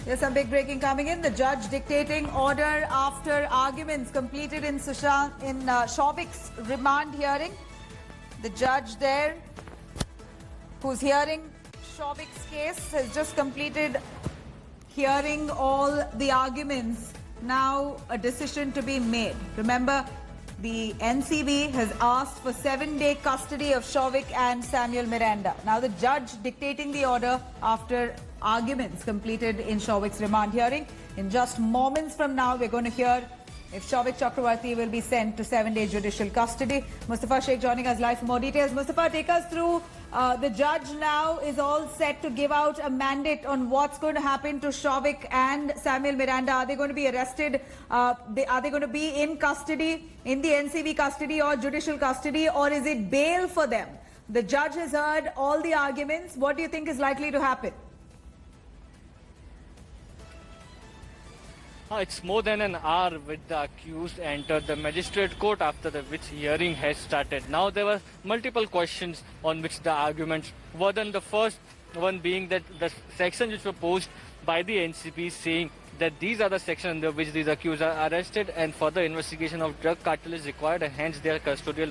There's some big breaking coming in. The judge dictating order after arguments completed in Shauvik's remand hearing. The judge there, who's hearing Shauvik's case, has just completed hearing all the arguments. Now a decision to be made. Remember, the NCB has asked for 7-day custody of Shauvik and Samuel Miranda. Now the judge dictating the order after arguments completed in Shauvik's remand hearing. In just moments from now, we're going to hear if Shauvik Chakravarti will be sent to 7-day judicial custody. Mustafa Sheikh joining us live for more details. Mustafa, take us through. The judge now is all set to give out a mandate on what's going to happen to Shauvik and Samuel Miranda. Are they going to be arrested? Are they going to be in custody, in the NCB custody or judicial custody, or is it bail for them? The judge has heard all the arguments. What do you think is likely to happen? It's more than an hour with the accused entered the magistrate court after which hearing has started. Now there were multiple questions on which the arguments were done. The first one being that the sections which were posed by the NCB saying that these are the sections under which these accused are arrested and further investigation of drug cartel is required and hence their custodial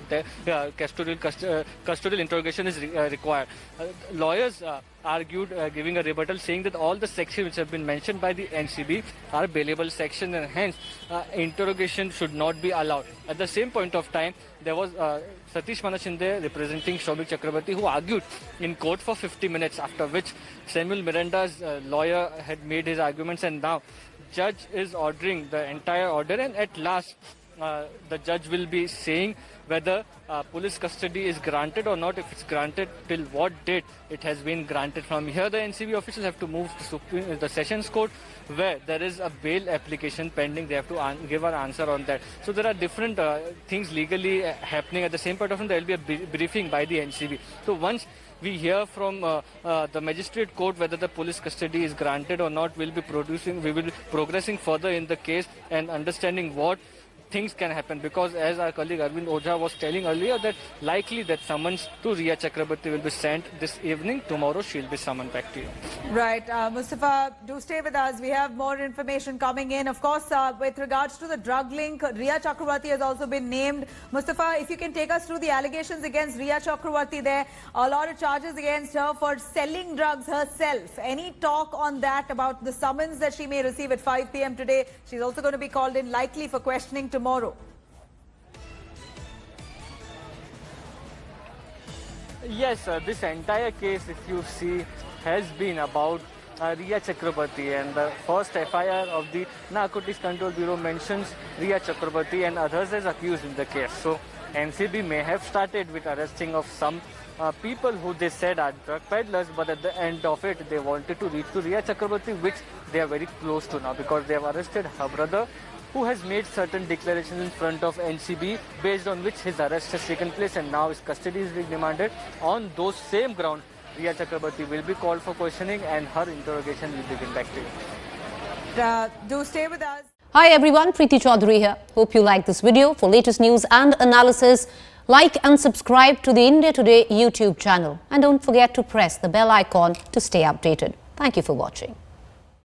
interrogation is required. Lawyers argued, giving a rebuttal, saying that all the sections which have been mentioned by the NCB are bailable sections and hence interrogation should not be allowed. At the same point of time, there was Satish Manashinde representing Shauvik Chakravarti who argued in court for 50 minutes, after which Samuel Miranda's lawyer had made his arguments, and now judge is ordering the entire order, and at last the judge will be saying whether police custody is granted or not. If it's granted, till what date it has been granted. From here, the NCB officials have to move to the Sessions Court, where there is a bail application pending. They have to give an answer on that. So there are different things legally happening. At the same point of time, there will be a briefing by the NCB. So once we hear from the magistrate court whether the police custody is granted or not, we will be progressing further in the case and understanding what things can happen, because as our colleague Arvind Ojha was telling earlier, that likely that summons to Riya Chakrabarti will be sent this evening. Tomorrow she'll be summoned back to you. Right. Mustafa, do stay with us. We have more information coming in. Of course, with regards to the drug link, Riya Chakravarti has also been named. Mustafa, if you can take us through the allegations against Riya Chakravarti there, a lot of charges against her for selling drugs herself. Any talk on that, about the summons that she may receive at 5 p.m. today? She's also going to be called in likely for questioning tomorrow. Yes, this entire case, if you see, has been about Riya Chakrabarti, and the first FIR of the Narcotics Control Bureau mentions Riya Chakrabarti and others as accused in the case. So NCB may have started with arresting of some people who they said are drug peddlers, but at the end of it, they wanted to reach to Riya Chakrabarti, which they are very close to now, because they have arrested her brother, who has made certain declarations in front of NCB, based on which his arrest has taken place and now his custody is being demanded. On those same grounds, Riya Chakrabarti will be called for questioning and her interrogation will begin back to you. Do stay with us. Hi everyone, Preeti Chaudhary here. Hope you like this video. For latest news and analysis, like and subscribe to the India Today YouTube channel. And don't forget to press the bell icon to stay updated. Thank you for watching.